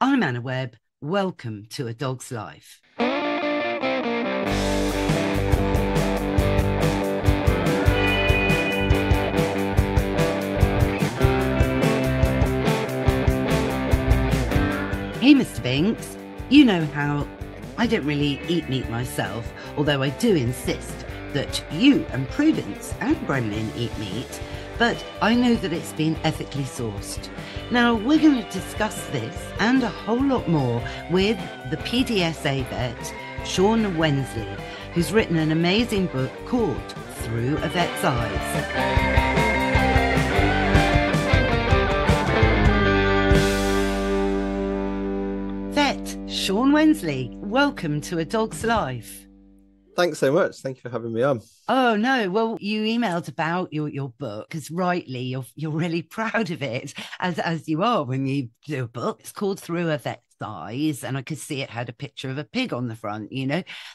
I'm Anna Webb. Welcome to A Dog's Life. Hey, Mr. Binks, you know how I don't really eat meat myself, although I do insist that you and Prudence and Gremlin eat meat, but I know that it's been ethically sourced. Now, we're going to discuss this and a whole lot more with the PDSA vet, Sean Wensley, who's written an amazing book called Through a Vet's Eyes. Sean Wensley, welcome to A Dog's Life. Thanks so much. Thank you for having me on. Oh, no. Well, you emailed about your book because rightly you're really proud of it, as you are when you do a book. It's called Through a Vet's Eyes, and I could see it had a picture of a pig on the front,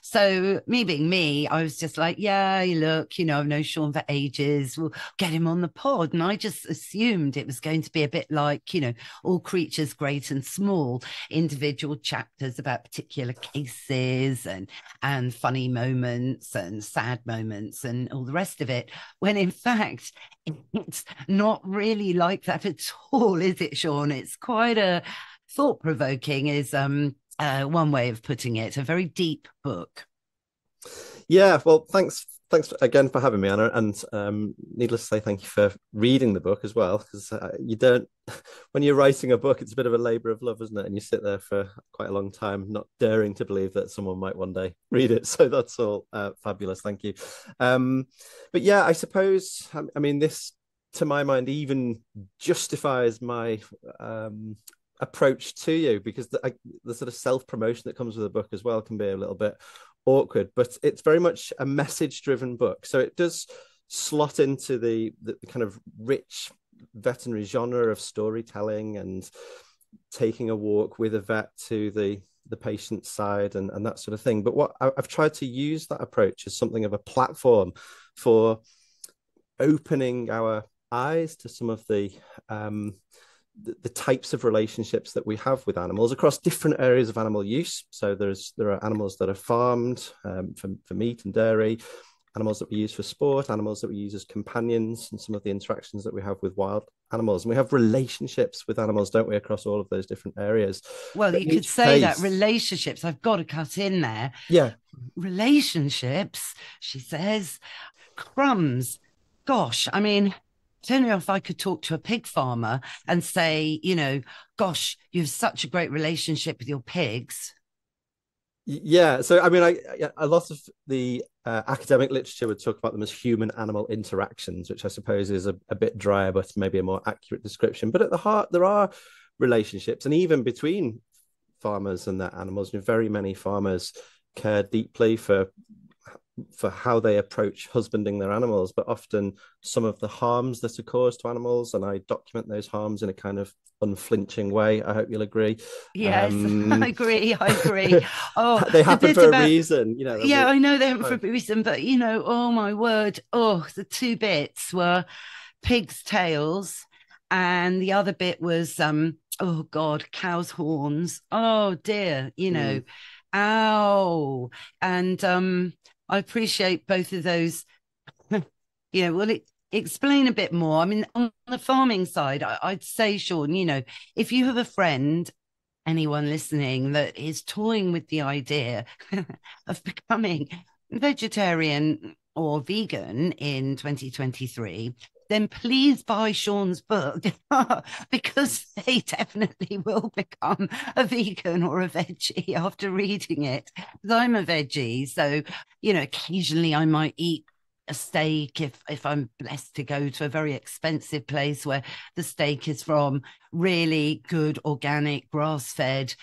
So me being me, I was just like, yeah, look, I've known Sean for ages. We'll get him on the pod. And I just assumed it was going to be a bit like, All Creatures Great and Small, individual chapters about particular cases and funny moments and sad moments and all the rest of it, when in fact it's not really like that at all, is it, Sean? It's quite a thought-provoking is one way of putting it, a very deep book. Yeah, well, thanks again for having me, Anna, and needless to say, thank you for reading the book as well, because you don't, when you're writing a book, it's a bit of a labor of love, isn't it? And you sit there for quite a long time not daring to believe that someone might one day read it, so that's all fabulous. Thank you. But yeah, I suppose, I mean, this, to my mind, even justifies my approach to you, because the sort of self-promotion that comes with a book as well can be a little bit awkward, but it's very much a message-driven book, so it does slot into the kind of rich veterinary genre of storytelling and taking a walk with a vet to the patient's side and that sort of thing. But what I've tried to use that approach as something of a platform for opening our eyes to some of the types of relationships that we have with animals across different areas of animal use. So there are animals that are farmed for meat and dairy, animals that we use for sport, animals that we use as companions, and some of the interactions that we have with wild animals. And we have relationships with animals, don't we, across all of those different areas. Well, but you could say that relationships, I've got to cut in there. Yeah. Relationships, she says, crumbs. Gosh, I mean, I don't know if I could talk to a pig farmer and say, gosh, you have such a great relationship with your pigs. Yeah, so I mean, a lot of the academic literature would talk about them as human-animal interactions, which I suppose is a bit drier, but maybe a more accurate description. But at the heart, there are relationships, and even between farmers and their animals, very many farmers care deeply for how they approach husbanding their animals, but often some of the harms that are caused to animals, and I document those harms in a kind of unflinching way. I hope you'll agree. Yes, I agree. Oh, they happen for a reason, Yeah, I know they happen for a reason, but oh my word. Oh, the two bits were pigs' tails, and the other bit was oh God, cow's horns. Oh dear, ow. And I appreciate both of those. Explain a bit more. I mean, on the farming side, I'd say, Sean, if you have a friend, anyone listening, that is toying with the idea of becoming vegetarian or vegan in 2023, then please buy Sean's book because they definitely will become a vegan or a veggie after reading it. Because I'm a veggie, so occasionally I might eat a steak if I'm blessed to go to a very expensive place where the steak is from really good organic grass-fed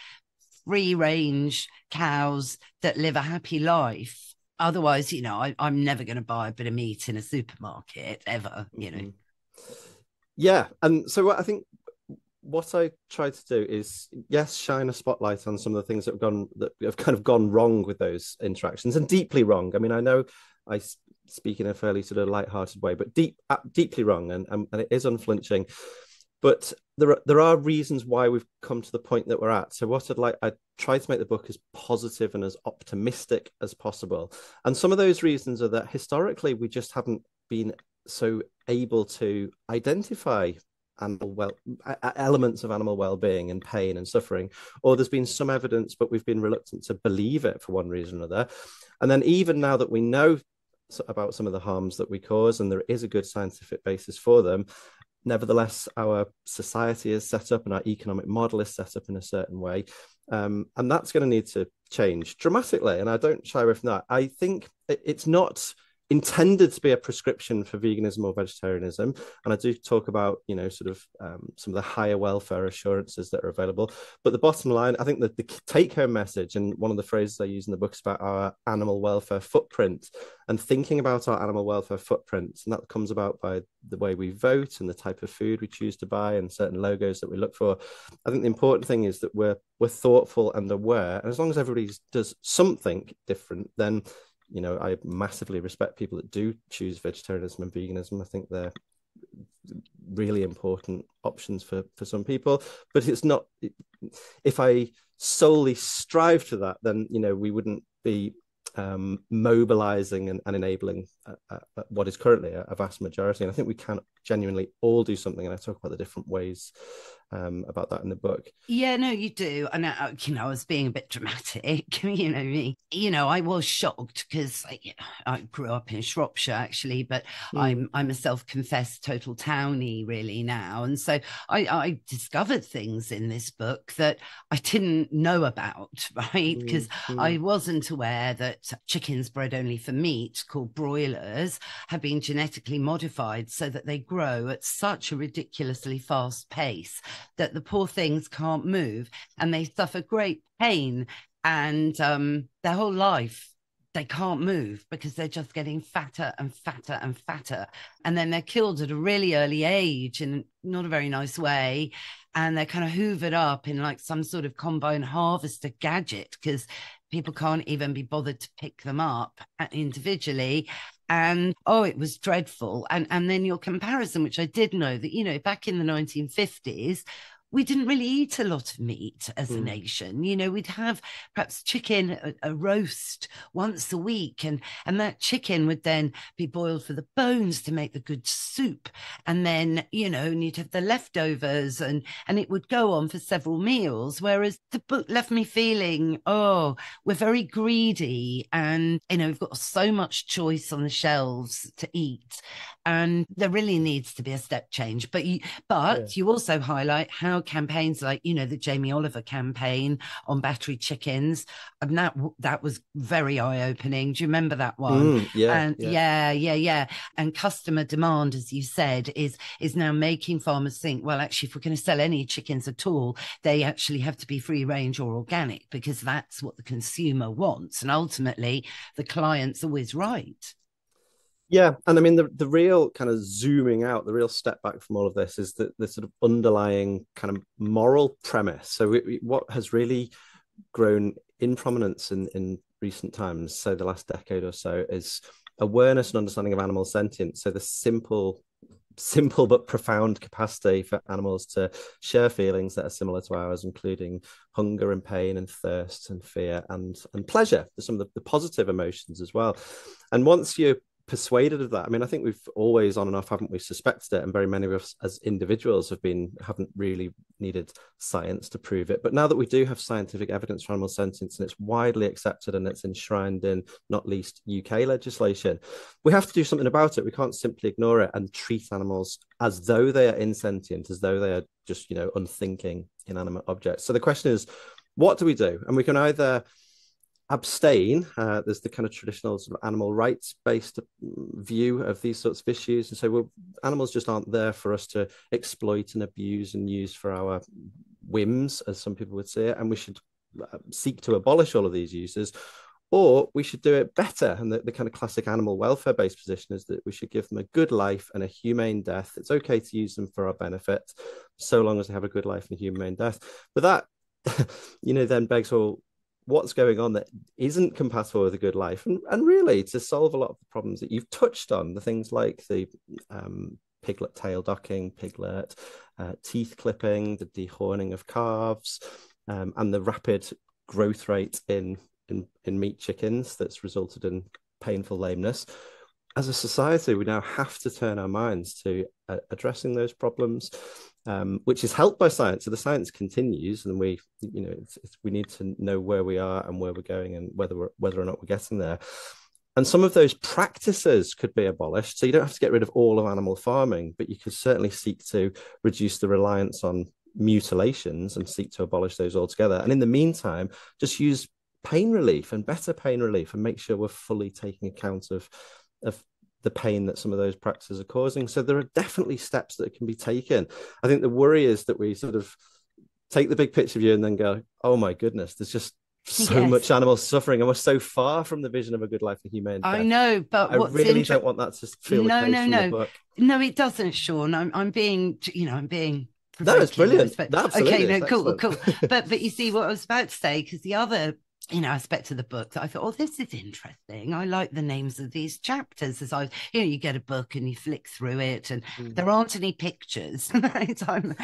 free range cows that live a happy life. Otherwise, I'm never going to buy a bit of meat in a supermarket ever, Yeah. And so I think what I try to do is, yes, shine a spotlight on some of the things that have kind of gone wrong with those interactions, and deeply wrong. I mean, I know I speak in a fairly sort of light-hearted way, but deeply wrong, and it is unflinching. But there are reasons why we've come to the point that we're at. So what I try to make the book as positive and as optimistic as possible. And some of those reasons are that historically we just haven't been so able to identify elements of animal well-being and pain and suffering, or there's been some evidence but we've been reluctant to believe it for one reason or another. And then even now that we know about some of the harms that we cause and there is a good scientific basis for them, nevertheless our society is set up and our economic model is set up in a certain way, and that's going to need to change dramatically. And I don't shy away from that. I think it's not intended to be a prescription for veganism or vegetarianism, and I do talk about sort of some of the higher welfare assurances that are available, but the bottom line, I think that the take-home message, and one of the phrases I use in the book, is about our animal welfare footprint and thinking about our animal welfare footprint, and that comes about by the way we vote and the type of food we choose to buy and certain logos that we look for. I think the important thing is that we're thoughtful and aware, and as long as everybody does something different, then I massively respect people that do choose vegetarianism and veganism. I think they're really important options for some people. But it's not, if I solely strive to that, then, we wouldn't be mobilizing and enabling what is currently a vast majority. And I think we can genuinely all do something. And I talk about the different ways about that in the book. Yeah, no, you do. And, I was being a bit dramatic, me. I was shocked because I grew up in Shropshire, actually, but I'm a self-confessed total townie, really, now. And so I discovered things in this book that I didn't know about, right? Because I wasn't aware that chickens bred only for meat, called broilers, have been genetically modified so that they grow at such a ridiculously fast pace that the poor things can't move and they suffer great pain, and their whole life they can't move because they're just getting fatter and fatter and fatter, and then they're killed at a really early age in not a very nice way, and they're kind of hoovered up in like some sort of combine harvester gadget because people can't even be bothered to pick them up individually. And it was dreadful. And then your comparison, which I did know that, back in the 1950s, we didn't really eat a lot of meat as a nation. We'd have perhaps chicken, a roast once a week, and that chicken would then be boiled for the bones to make the good soup. And then, and you'd have the leftovers, and it would go on for several meals. Whereas the book left me feeling, we're very greedy, and, we've got so much choice on the shelves to eat. And there really needs to be a step change. But you also highlight how campaigns like, the Jamie Oliver campaign on battery chickens, and that was very eye-opening. Do you remember that one? Yeah. And customer demand, as you said, is now making farmers think, well, actually, if we're going to sell any chickens at all, they actually have to be free range or organic, because that's what the consumer wants. And ultimately, the client's always right. Yeah, and I mean the real kind of zooming out, the real step back from all of this is the sort of underlying kind of moral premise. So what has really grown in prominence in recent times, so the last decade or so, is awareness and understanding of animal sentience. So the simple but profound capacity for animals to share feelings that are similar to ours, including hunger and pain and thirst and fear and pleasure, some of the positive emotions as well. And once you're persuaded of that, I mean, I think we've always on and off, haven't we, suspected it, and very many of us as individuals haven't really needed science to prove it. But now that we do have scientific evidence for animal sentience, and it's widely accepted and it's enshrined in not least UK legislation, we have to do something about it. We can't simply ignore it and treat animals as though they are insentient, as though they are just unthinking inanimate objects. So the question is, what do we do? And we can either abstain. There's the kind of traditional sort of animal rights based view of these sorts of issues, and so animals just aren't there for us to exploit and abuse and use for our whims, as some people would say it, and we should seek to abolish all of these uses. Or we should do it better. And the kind of classic animal welfare based position is that we should give them a good life and a humane death. It's okay to use them for our benefit, so long as they have a good life and a humane death. But that then begs, well, what's going on that isn't compatible with a good life? And really, to solve a lot of the problems that you've touched on, the things like the piglet tail docking, piglet teeth clipping, the dehorning of calves, and the rapid growth rate in meat chickens that's resulted in painful lameness. As a society, we now have to turn our minds to addressing those problems, which is helped by science. So the science continues, and we, we need to know where we are and where we're going, and whether or not we're getting there. And some of those practices could be abolished. So you don't have to get rid of all of animal farming, but you could certainly seek to reduce the reliance on mutilations and seek to abolish those altogether. And in the meantime, just use pain relief and better pain relief, and make sure we're fully taking account of the pain that some of those practices are causing. So there are definitely steps that can be taken. I think the worry is that we sort of take the big picture view and then go, oh my goodness, there's just so much animal suffering, and we're so far from the vision of a good life for humanity. I know, but I really don't want that to feel the case from the book. No, it doesn't, Sean. I'm being no, it's brilliant. Absolutely, okay, no, cool. But you see what I was about to say, because the other aspect of the book that I thought, oh, this is interesting. I like the names of these chapters. As you get a book and you flick through it, and there aren't any pictures. Right? I'm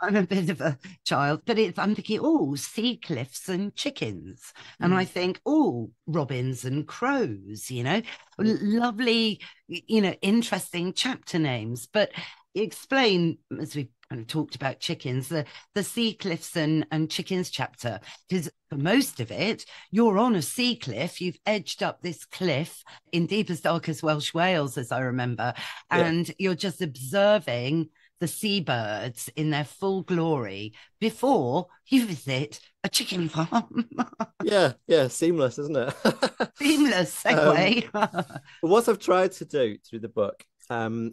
a bit of a child, but I'm thinking, oh, sea cliffs and chickens, and I think, oh, robins and crows. Lovely, interesting chapter names. But explain, as we kind of talked about chickens, the sea cliffs and chickens chapter, because for most of it, you're on a sea cliff. You've edged up this cliff in deep as dark as Welsh Wales, as I remember, and you're just observing the seabirds in their full glory before you visit a chicken farm. yeah, seamless, isn't it? Seamless segue. What I've tried to do through the book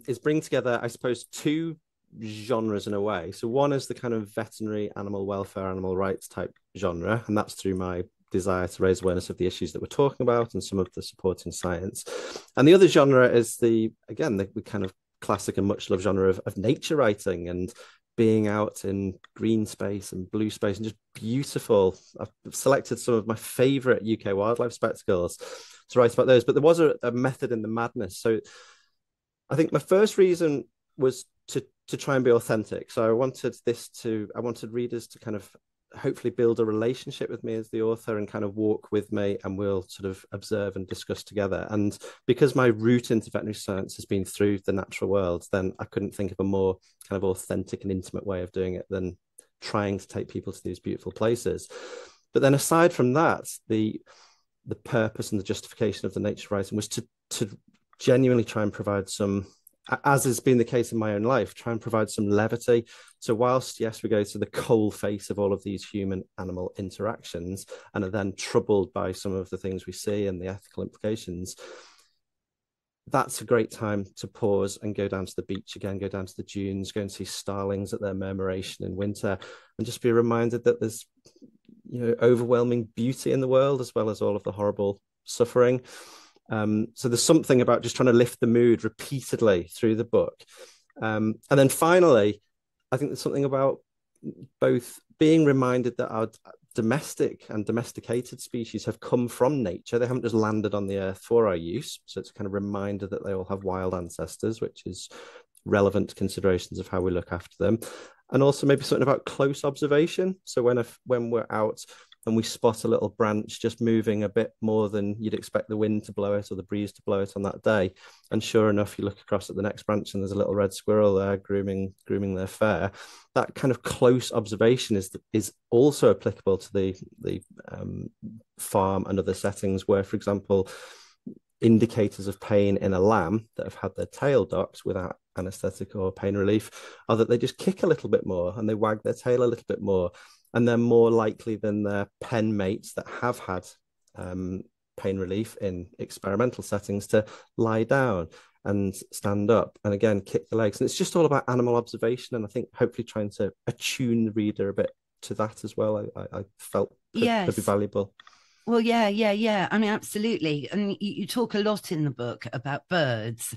is bring together, I suppose, two genres in a way. So one is the kind of veterinary animal welfare, animal rights type genre, and that's through my desire to raise awareness of the issues that we're talking about and some of the supporting science. And the other genre is the kind of classic and much loved genre of nature writing and being out in green space and blue space and just beautiful. I've selected some of my favorite UK wildlife spectacles to write about those, but there was a method in the madness. So I think my first reason was to try and be authentic. So I wanted readers to kind of hopefully build a relationship with me as the author and kind of walk with me, and we'll sort of observe and discuss together. And because my route into veterinary science has been through the natural world, then I couldn't think of a more kind of authentic and intimate way of doing it than trying to take people to these beautiful places. But then aside from that, the purpose and the justification of the nature writing was to genuinely try and provide some, as has been the case in my own life, try and provide some levity. So whilst, yes, we go to the cold face of all of these human-animal interactions and are then troubled by some of the things we see and the ethical implications, that's a great time to pause and go down to the beach again, go down to the dunes, go and see starlings at their murmuration in winter, and just be reminded that there's overwhelming beauty in the world, as well as all of the horrible suffering. So there's something about just trying to lift the mood repeatedly through the book. And then finally, I think there's something about both being reminded that our domestic and domesticated species have come from nature. They haven't just landed on the earth for our use. So it's a kind of reminder that they all have wild ancestors, which is relevant to considerations of how we look after them. And also maybe something about close observation. So when we're out and we spot a little branch just moving a bit more than you'd expect the wind to blow it or the breeze to blow it on that day, and sure enough, you look across at the next branch and there's a little red squirrel there grooming their fare. That kind of close observation is also applicable to the farm and other settings where, for example, indicators of pain in a lamb that have had their tail docked without anesthetic or pain relief are that they just kick a little bit more and they wag their tail a little bit more. And they're more likely than their pen mates that have had pain relief in experimental settings to lie down and stand up and again kick the legs. And it's just all about animal observation, and I think hopefully trying to attune the reader a bit to that as well. I felt could be valuable. Well, yeah. I mean, absolutely. And you talk a lot in the book about birds.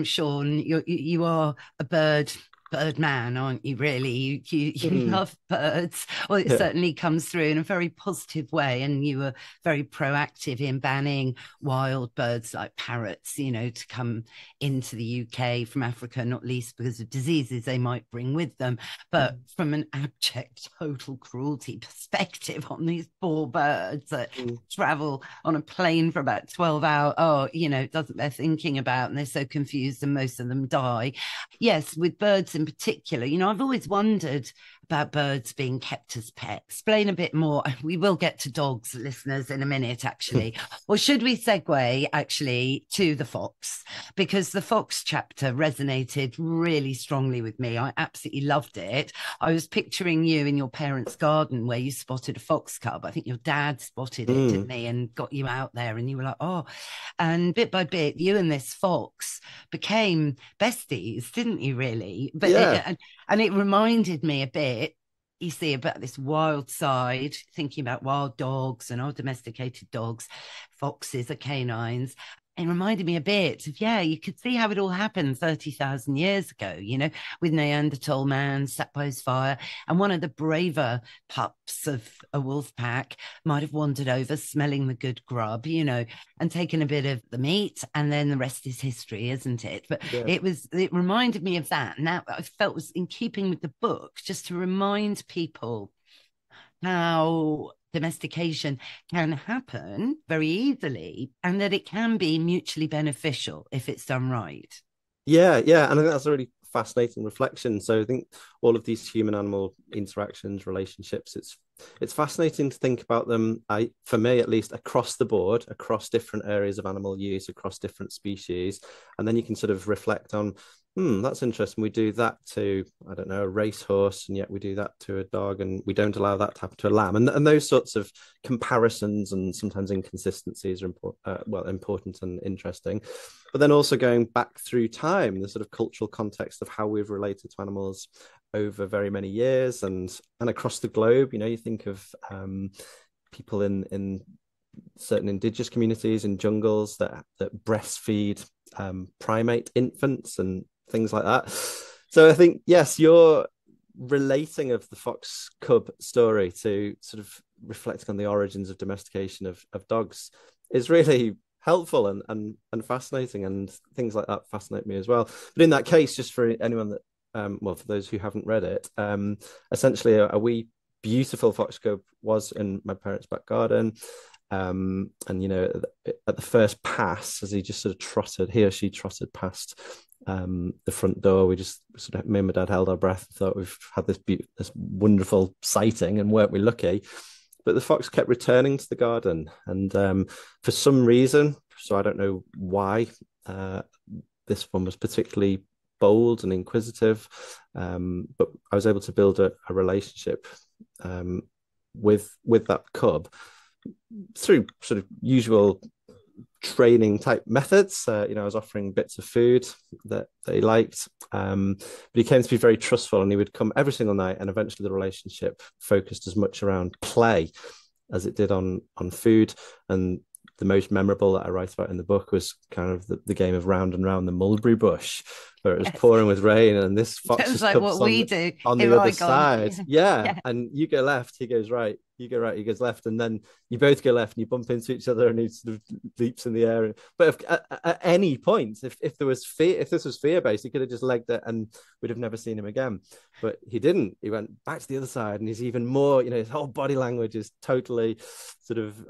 Sean, you are a bird bird man, aren't you, really? You Mm, love birds. Well, it yeah. certainly comes through in a very positive way. And you were very proactive in banning wild birds like parrots, to come into the UK from Africa, not least because of diseases they might bring with them. But from an abject, total cruelty perspective on these poor birds that Mm. travel on a plane for about 12 hours, doesn't they're thinking about, and they're so confused and most of them die. Yes, with birds in particular, I've always wondered about birds being kept as pets. Explain a bit more. We will get to dogs, listeners, in a minute, actually. Or should we segue actually to the fox? Because the fox chapter resonated really strongly with me. I absolutely loved it. I was picturing you in your parents' garden where you spotted a fox cub. I think your dad spotted it, didn't Mm. he? And got you out there, and you were like, oh. And bit by bit, you and this fox became besties, didn't you, really? Yeah. And it reminded me a bit, you see, about this wild side, thinking about wild dogs and our domesticated dogs, foxes are canines. It reminded me a bit of, yeah, you could see how it all happened 30,000 years ago, with Neanderthal man sat by his fire. And one of the braver pups of a wolf pack might have wandered over, smelling the good grub, and taken a bit of the meat. And then the rest is history, isn't it? But Yeah. it reminded me of that. And that I felt was in keeping with the book, just to remind people how domestication can happen very easily and that it can be mutually beneficial if it's done right. Yeah, and I think that's a really fascinating reflection. So I think all of these human animal interactions, relationships, it's fascinating to think about them. For me at least, across the board, across different areas of animal use, across different species, and then you can sort of reflect on, that's interesting. We do that to, I don't know, a racehorse, and yet we do that to a dog, and we don't allow that to happen to a lamb. And those sorts of comparisons and sometimes inconsistencies are important and interesting. But then also going back through time, the sort of cultural context of how we've related to animals over very many years and across the globe. You think of people in certain indigenous communities in jungles that breastfeed primate infants and things like that. So I think, yes, your relating of the fox cub story to sort of reflecting on the origins of domestication of dogs is really helpful and fascinating, and things like that fascinate me as well. But in that case, just for anyone that for those who haven't read it, essentially a wee beautiful fox cub was in my parents' back garden. And at the first pass, as he just sort of he or she trotted past the front door, we just sort of, me and my dad held our breath and thought, we've had this wonderful sighting, and weren't we lucky? But the fox kept returning to the garden, and for some reason, so I don't know why, this one was particularly bold and inquisitive, but I was able to build a relationship with that cub through sort of usual training type methods. I was offering bits of food that they liked, but he came to be very trustful, and he would come every single night, and eventually the relationship focused as much around play as it did on food. And the most memorable that I write about in the book was kind of the game of round and round the mulberry bush, where it was Yes. pouring with rain, and this fox Sounds just like comes what we do. on the Here other I gone. side. Yeah. Yeah, Yeah. and you go left, he goes right. You go right, he goes left, and then you both go left, and you bump into each other, and he sort of leaps in the air. But at any point, if there was fear, if this was fear based, he could have just legged it, and we'd have never seen him again. But he didn't. He went back to the other side, and he's even more. His whole body language is totally sort of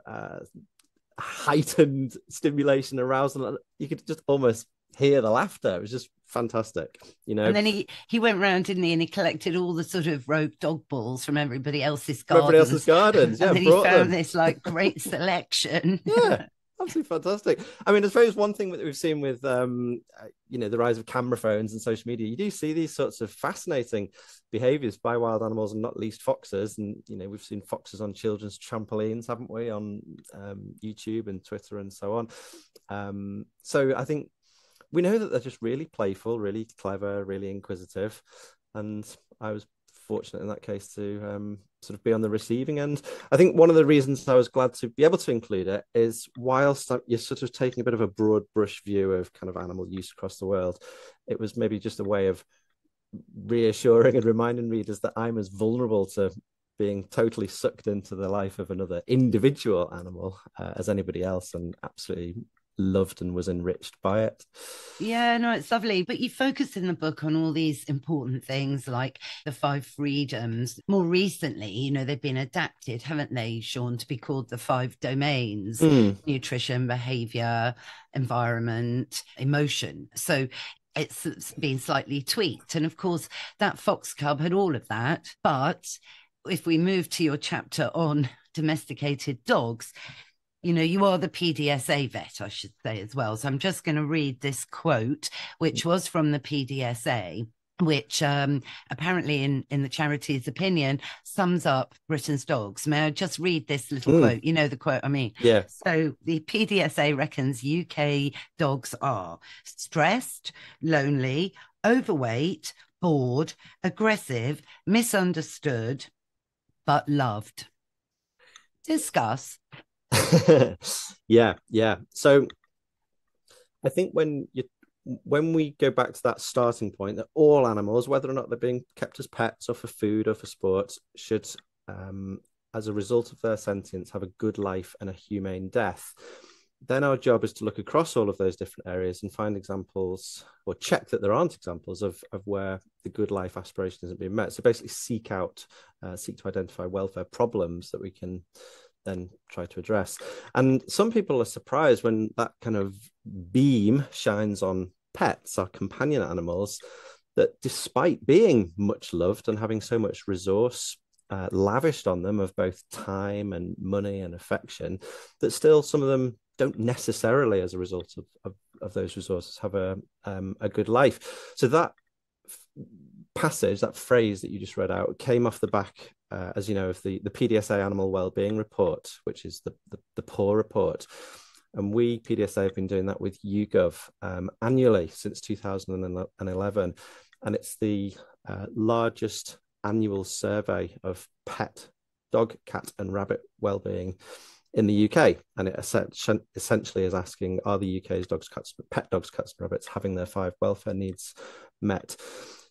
heightened stimulation, arousal. You could just almost hear the laughter. It was just fantastic. And then he went round, didn't he? And he collected all the sort of rogue dog balls from everybody else's From everybody else's gardens. gardens, yeah, And then he brought found them. this like great selection. Yeah, absolutely fantastic. I mean, I suppose one thing that we've seen with the rise of camera phones and social media, you do see these sorts of fascinating behaviors by wild animals, and not least foxes. And we've seen foxes on children's trampolines, haven't we, on YouTube and Twitter and so on. So I think we know that they're just really playful, really clever, really inquisitive, and I was fortunate in that case to sort of be on the receiving end. I think one of the reasons I was glad to be able to include it is, whilst you're sort of taking a bit of a broad brush view of kind of animal use across the world, it was maybe just a way of reassuring and reminding readers that I'm as vulnerable to being totally sucked into the life of another individual animal as anybody else, and absolutely loved and was enriched by it. Yeah, no, it's lovely. But you focus in the book on all these important things like the five freedoms. More recently, they've been adapted, haven't they, Sean, to be called the five domains: Mm. nutrition, behavior, environment, emotion. So it's been slightly tweaked. And of course, that Fox Cub had all of that. But if we move to your chapter on domesticated dogs, you are the PDSA vet, I should say, as well. So I'm just going to read this quote, which was from the PDSA, which apparently, in the charity's opinion, sums up Britain's dogs. May I just read this little quote? You know the quote I mean. Yeah. So the PDSA reckons UK dogs are stressed, lonely, overweight, bored, aggressive, misunderstood, but loved. Discuss. Yeah. So I think when we go back to that starting point, that all animals, whether or not they're being kept as pets or for food or for sport, should, as a result of their sentience, have a good life and a humane death. Then our job is to look across all of those different areas and find examples, or check that there aren't examples of where the good life aspiration isn't being met. So basically seek to identify welfare problems that we can then try to address. And some people are surprised when that kind of beam shines on pets, our companion animals, that despite being much loved and having so much resource lavished on them of both time and money and affection, that still some of them don't necessarily, as a result of those resources, have a good life. So that passage, that phrase that you just read out, came off the back, as you know, of the PDSA Animal Wellbeing Report, which is the PAW report. And we, PDSA, have been doing that with YouGov annually since 2011. And it's the largest annual survey of pet, dog, cat, and rabbit wellbeing in the UK. And it essentially is asking, are the UK's pet dogs, cats, and rabbits having their 5 welfare needs met?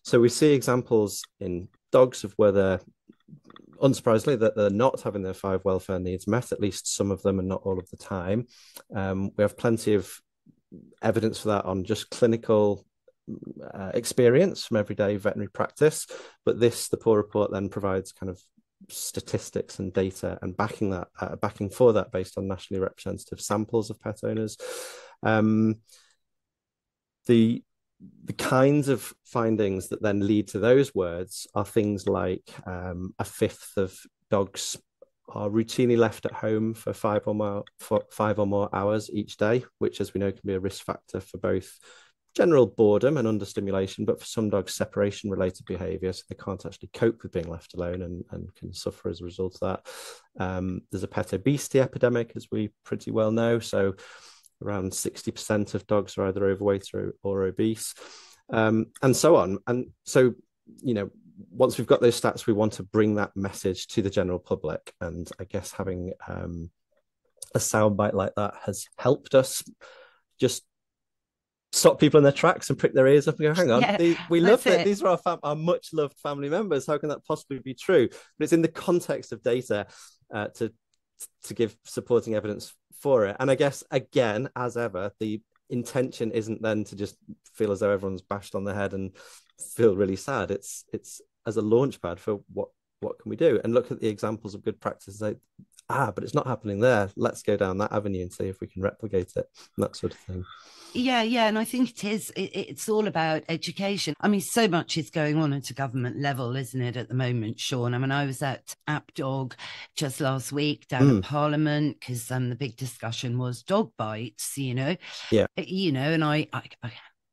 So we see examples in dogs of where they're, unsurprisingly, that they're not having their 5 welfare needs met, at least some of them and not all of the time. We have plenty of evidence for that on just clinical experience from everyday veterinary practice. But the PAW report then provides kind of statistics and data and backing for that based on nationally representative samples of pet owners. The kinds of findings that then lead to those words are things like a fifth of dogs are routinely left at home for 5 or more hours each day, which, as we know, can be a risk factor for both general boredom and understimulation, but for some dogs, separation related behavior, so they can't actually cope with being left alone and can suffer as a result of that. There's a pet obesity epidemic, as we pretty well know, so around 60% of dogs are either overweight or obese, and so on. And so, once we've got those stats, we want to bring that message to the general public. And I guess having a soundbite like that has helped us just stop people in their tracks and prick their ears up and go, hang on, we love that. These are our much loved family members. How can that possibly be true? But it's in the context of data to give supporting evidence for it. And I guess, again, as ever, the intention isn't then to just feel as though everyone's bashed on the head and feel really sad. It's as a launch pad for what can we do, and look at the examples of good practice and say, but it's not happening there. Let's go down that avenue and see if we can replicate it, and that sort of thing. Yeah, and I think it's all about education. I mean, so much is going on at a government level, isn't it, at the moment, Sean? I mean, I was at AppDog just last week down at Parliament because the big discussion was dog bites, Yeah.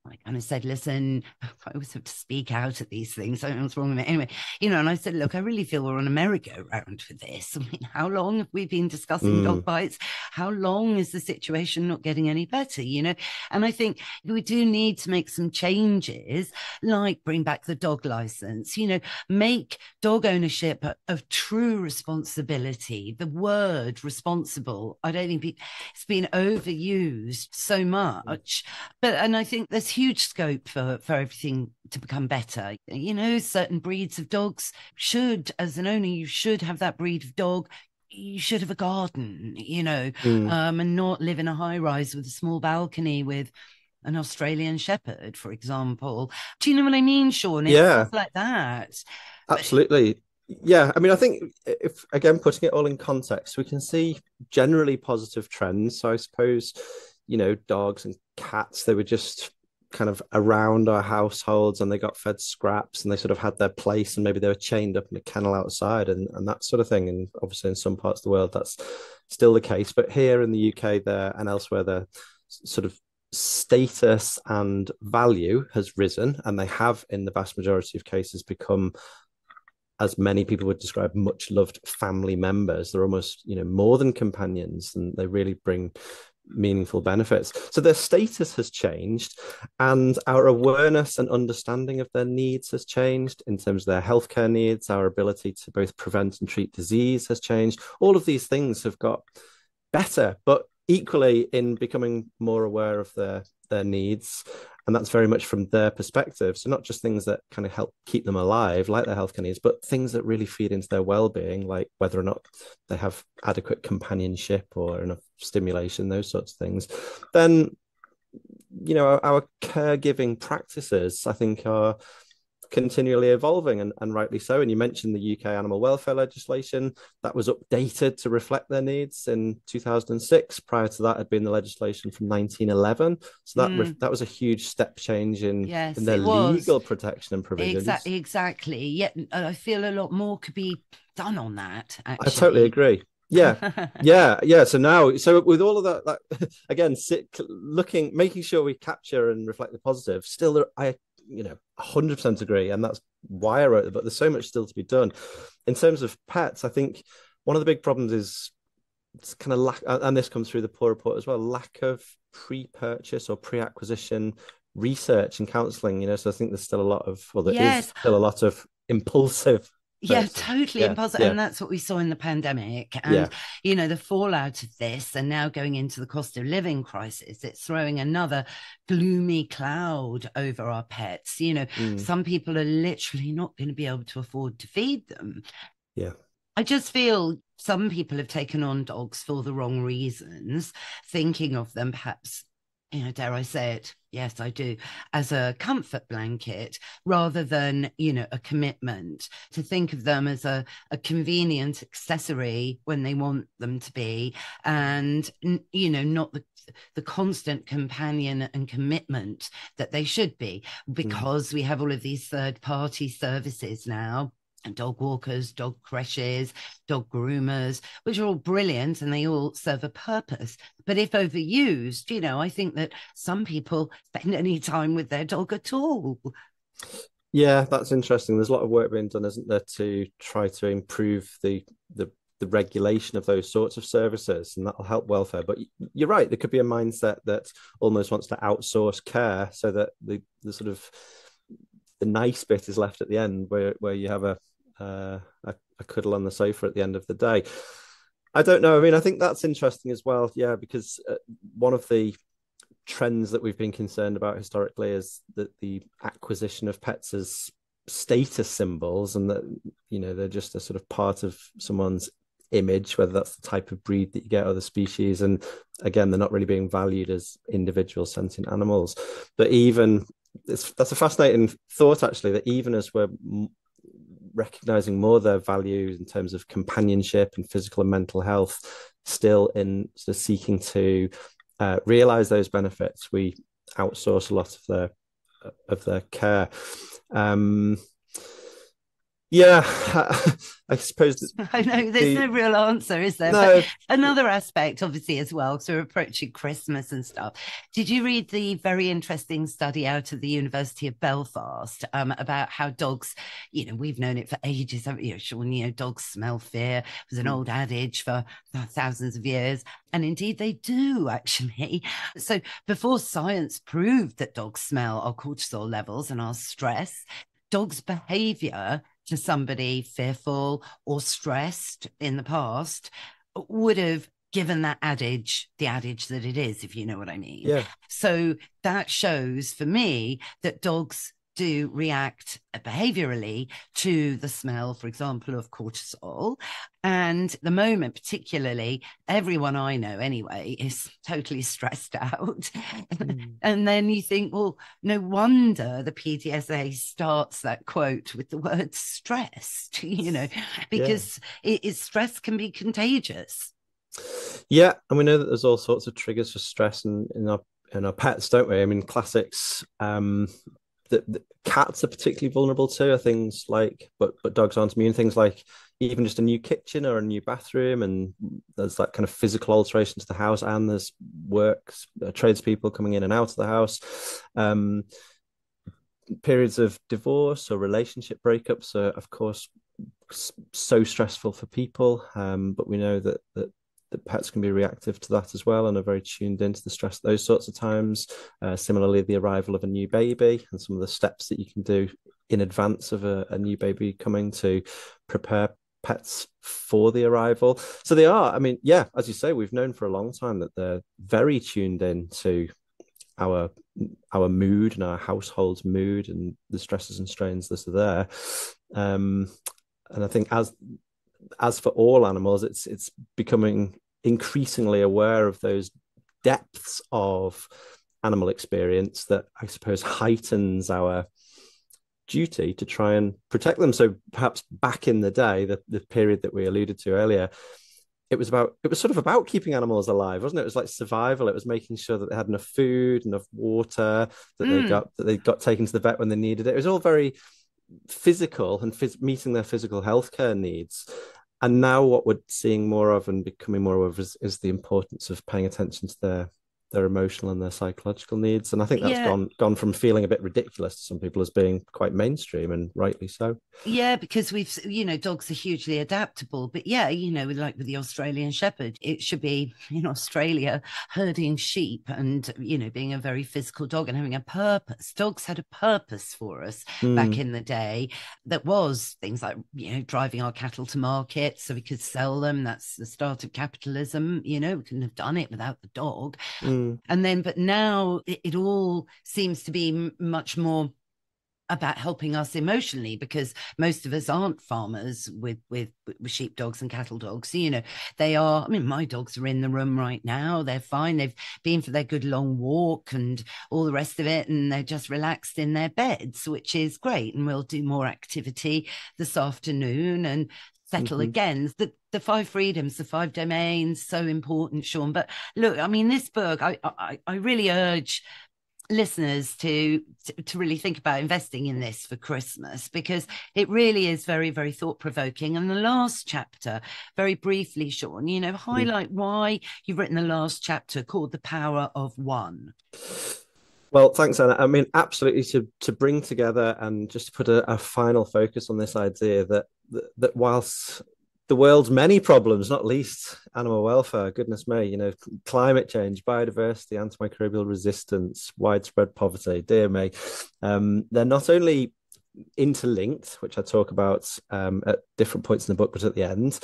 And I kind of said, listen, I always have to speak out at these things. I don't know what's wrong with it. Anyway, and I said, look, I really feel we're on a merry-go-round with this. I mean, how long have we been discussing dog bites? How long is the situation not getting any better, And I think we do need to make some changes, like bring back the dog license, make dog ownership of true responsibility. The word responsible, I don't think it's been overused so much. And I think there's there's huge scope for everything to become better. You know, certain breeds of dogs should, as an owner, you should have that breed of dog. You should have a garden, you know, Mm. and not live in a high rise with a small balcony with an Australian Shepherd, for example. Do you know what I mean, Sean? It's stuff Yeah, like that. But absolutely. Yeah, I mean, I think if again putting it all in context, we can see generally positive trends. So I suppose, dogs and cats, they were just kind of around our households and they got fed scraps and they sort of had their place and maybe they were chained up in a kennel outside and that sort of thing. And obviously in some parts of the world that's still the case. But here in the UK there and elsewhere, the sort of status and value has risen and they have in the vast majority of cases become, as many people would describe, much loved family members. They're almost, more than companions, and they really bring meaningful benefits. So their status has changed, and our awareness and understanding of their needs has changed in terms of their healthcare needs. Our ability to both prevent and treat disease has changed. All of these things have got better, but equally in becoming more aware of their needs, and that's very much from their perspective. So not just things that kind of help keep them alive, like their healthcare needs, but things that really feed into their well-being, like whether or not they have adequate companionship or enough stimulation, those sorts of things. Then, our caregiving practices, I think, are continually evolving and rightly so. And you mentioned the UK animal welfare legislation that was updated to reflect their needs in 2006. Prior to that had been the legislation from 1911. So that was a huge step change in yes, their it was. legal protection and provisions. Exactly. Yet I feel a lot more could be done on that, I totally actually. agree. Yeah. Yeah. So with all of that again, making sure we capture and reflect the positive, still, I 100% agree. And that's why I wrote it, but there's so much still to be done. In terms of pets, I think one of the big problems is it's kind of lack, and this comes through the poor report as well, lack of pre-purchase or pre-acquisition research and counseling, so I think there's still a lot of, well, there is Yes. still a lot of impulsive Yeah, purchasing. totally Yeah. impossible. Yeah. And that's what we saw in the pandemic. And, Yeah. the fallout of this and now going into the cost of living crisis, it's throwing another gloomy cloud over our pets. Mm. Some people are literally not going to be able to afford to feed them. Yeah. I just feel some people have taken on dogs for the wrong reasons, thinking of them perhaps, dare I say it? Yes, I do, as a comfort blanket rather than, a commitment, to think of them as a convenient accessory when they want them to be, and, not the constant companion and commitment that they should be, because we have all of these third party services now, and dog walkers, dog creches, dog groomers, which are all brilliant and they all serve a purpose. But if overused, I think that some people spend any time with their dog at all. Yeah, that's interesting. There's a lot of work being done, isn't there, to try to improve the regulation of those sorts of services, and that'll help welfare. But you're right, there could be a mindset that almost wants to outsource care so that the sort of the nice bit is left at the end, where you have a cuddle on the sofa at the end of the day. I don't know. I mean, I think that's interesting as well. Yeah, because one of the trends that we've been concerned about historically is that the acquisition of pets as status symbols, and that they're just a sort of part of someone's image, whether that's the type of breed that you get or the species. And again, they're not really being valued as individual sentient animals. But even that's a fascinating thought, actually, that even as we're recognizing more their value in terms of companionship and physical and mental health, still in sort of seeking to realize those benefits, we outsource a lot of their care. Yeah, I suppose. I know there's no real answer, is there? No. But another aspect, obviously, as well, so we're approaching Christmas and stuff. Did you read the very interesting study out of the University of Belfast about how dogs, we've known it for ages, haven't you, Sean? Dogs smell fear. It was an old adage for thousands of years. And indeed, they do, actually. So before science proved that dogs smell our cortisol levels and our stress, dogs' behavior to somebody fearful or stressed in the past would have given that adage, the adage that it is, if you know what I mean. Yeah. So that shows for me that dogs do react behaviorally to the smell, for example, of cortisol. And the moment, particularly, everyone I know anyway is totally stressed out. And then you think, well, no wonder the PDSA starts that quote with the word stressed, Yeah. because stress can be contagious. Yeah, and we know that there's all sorts of triggers for stress in our pets, don't we? I mean, classics that cats are particularly vulnerable to are things like, but dogs aren't immune. Things like even just a new kitchen or a new bathroom, and there's that kind of physical alteration to the house, and there's works, tradespeople coming in and out of the house. Periods of divorce or relationship breakups are, of course, so stressful for people. But we know that pets can be reactive to that as well and are very tuned into the stress those sorts of times. Similarly, the arrival of a new baby and some of the steps that you can do in advance of a new baby coming to prepare pets for the arrival. So they are, I mean, yeah, as you say, we've known for a long time that they're very tuned in to our mood and our household's mood and the stresses and strains that are there. And I think as for all animals, it's becoming increasingly aware of those depths of animal experience that I suppose heightens our duty to try and protect them. So perhaps back in the day, the period that we alluded to earlier, it was sort of about keeping animals alive, wasn't it? It was like survival. It was making sure that they had enough food, enough water, that they got taken to the vet when they needed it. It was all very physical and meeting their physical healthcare needs. And now what we're seeing more of and becoming more of is the importance of paying attention to their emotional and their psychological needs. And I think that's gone from feeling a bit ridiculous to some people as being quite mainstream, and rightly so. Yeah, because dogs are hugely adaptable. But yeah, like with the Australian Shepherd, it should be in Australia herding sheep and, being a very physical dog and having a purpose. Dogs had a purpose for us back in the day that was things like, driving our cattle to market so we could sell them. That's the start of capitalism. We couldn't have done it without the dog. But now it all seems to be much more about helping us emotionally, because most of us aren't farmers with sheep dogs and cattle dogs. They are, I mean, my dogs are in the room right now. They're fine. They've been for their good long walk and all the rest of it, and they're just relaxed in their beds, which is great. And we'll do more activity this afternoon and settle again. The 5 freedoms, the 5 domains, so important, Sean. But look, I mean, this book, I really urge listeners to really think about investing in this for Christmas, because it really is very, very thought-provoking. And the last chapter, very briefly, Sean, highlight why you've written the last chapter called The Power of One. Well, thanks, Anna. I mean, absolutely, to bring together and just to put a final focus on this idea that whilst the world's many problems, not least animal welfare, goodness me, climate change, biodiversity, antimicrobial resistance, widespread poverty, dear me, they're not only interlinked, which I talk about at different points in the book, but at the end,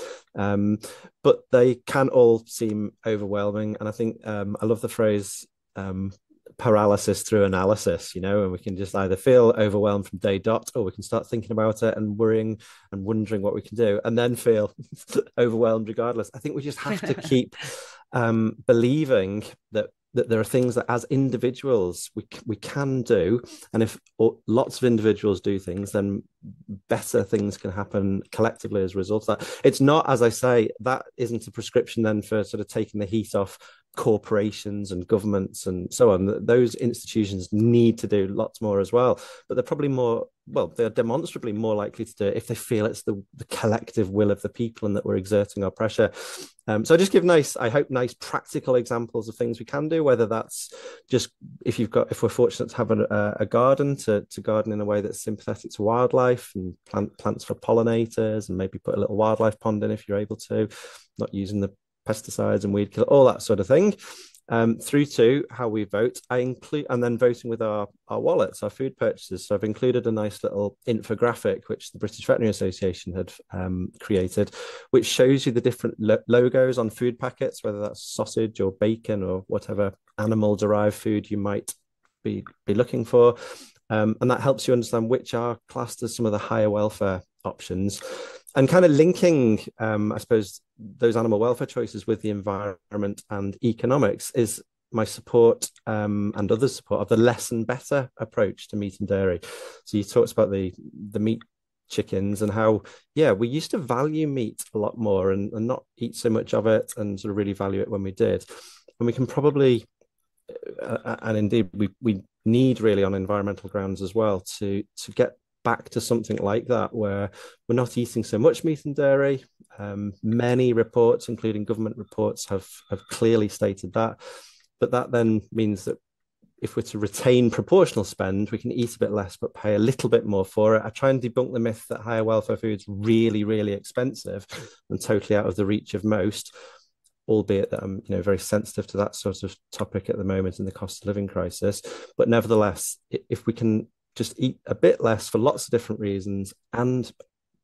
but they can all seem overwhelming. And I think I love the phrase paralysis through analysis, and we can just either feel overwhelmed from day dot, or we can start thinking about it and worrying and wondering what we can do, and then feel overwhelmed regardless. I think we just have to keep believing that there are things that as individuals we can do, and if lots of individuals do things, then better things can happen collectively as a result of that. It's not, as I say, that isn't a prescription then for sort of taking the heat off corporations and governments and so on. Those institutions need to do lots more as well, but they're probably they're demonstrably more likely to do it if they feel it's the collective will of the people and that we're exerting our pressure. So I just give nice practical examples of things we can do, whether that's just if we're fortunate to have a garden, to garden in a way that's sympathetic to wildlife and plant plants for pollinators, and maybe put a little wildlife pond in if you're able to, not using the pesticides and weed killer, all that sort of thing. through to how we vote. I include, and then voting with our wallets, our food purchases. So I've included a nice little infographic which the British Veterinary Association had created, which shows you the different logos on food packets, whether that's sausage or bacon or whatever animal derived food you might be looking for. And that helps you understand which are classed as some of the higher welfare options, and kind of linking, I suppose, those animal welfare choices with the environment and economics is my support and others' support of the less and better approach to meat and dairy. So you talked about the meat chickens and how, yeah, we used to value meat a lot more and not eat so much of it and sort of really value it when we did. And we can probably, and indeed we need really on environmental grounds as well to get back to something like that, where we're not eating so much meat and dairy. Many reports, including government reports, have clearly stated that. But that then means that if we're to retain proportional spend, we can eat a bit less but pay a little bit more for it. I try and debunk the myth that higher welfare food's really, really expensive and totally out of the reach of most, albeit that I'm very sensitive to that sort of topic at the moment in the cost of living crisis. But nevertheless, if we can just eat a bit less for lots of different reasons and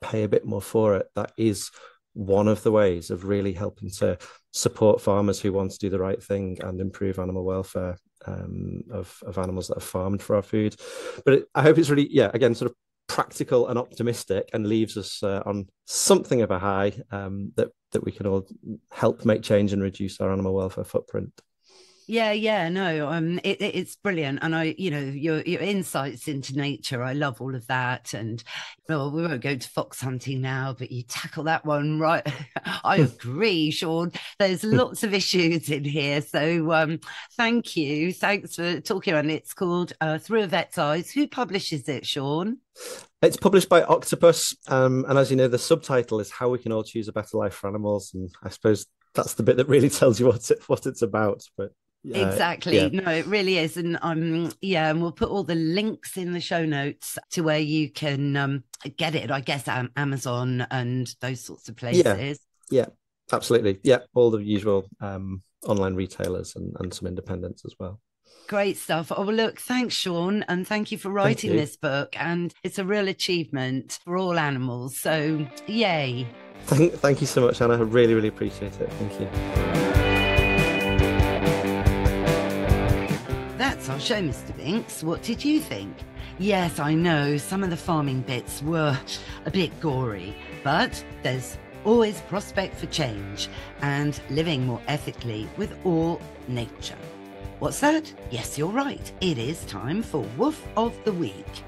pay a bit more for it, that is one of the ways of really helping to support farmers who want to do the right thing and improve animal welfare of animals that are farmed for our food. But I hope it's really, again, sort of practical and optimistic, and leaves us on something of a high, that we can all help make change and reduce our animal welfare footprint. No, it's brilliant, and your insights into nature, I love all of that. And well, we won't go to fox hunting now, but you tackle that one right. I agree, Sean. There's lots of issues in here, so thank you. Thanks for talking on it. It's called Through a Vet's Eyes. Who publishes it, Sean? It's published by Octopus, and as you know, the subtitle is How We Can All Choose a Better Life for Animals, and I suppose that's the bit that really tells you what it's about. But exactly. Yeah. No, it really is. And and we'll put all the links in the show notes to where you can get it, I guess, Amazon and those sorts of places. Yeah, absolutely. Yeah, all the usual online retailers and some independents as well. Great stuff. Oh, well, look, thanks, Sean, and thank you for writing this book. And it's a real achievement for all animals. So, yay. Thank you so much, Anna. I really, really appreciate it. Thank you. That's our show, Mr. Binks. What did you think? Yes, I know some of the farming bits were a bit gory, but there's always prospect for change and living more ethically with all nature. What's that? Yes, you're right. It is time for Woof of the Week.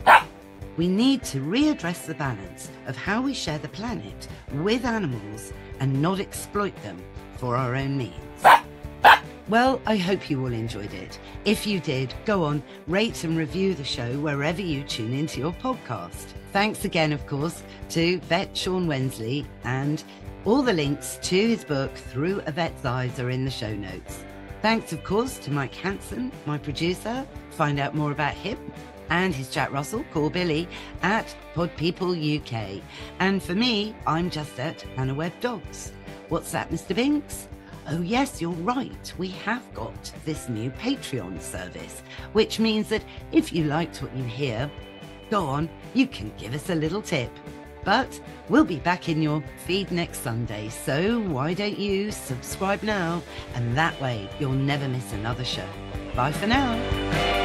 We need to readdress the balance of how we share the planet with animals and not exploit them for our own means. Well, I hope you all enjoyed it. If you did, go on, rate and review the show wherever you tune into your podcast. Thanks again, of course, to Vet Sean Wensley, and all the links to his book Through a Vet's Eyes are in the show notes. Thanks, of course, to Mike Hansen, my producer. Find out more about him and his Jack Russell, call Billy, at Pod People UK. And for me, I'm just at Anna Webb Dogs. What's that, Mr. Binks? Oh yes, you're right. We have got this new Patreon service, which means that if you liked what you hear, go on, you can give us a little tip. But we'll be back in your feed next Sunday, so why don't you subscribe now? And that way you'll never miss another show. Bye for now.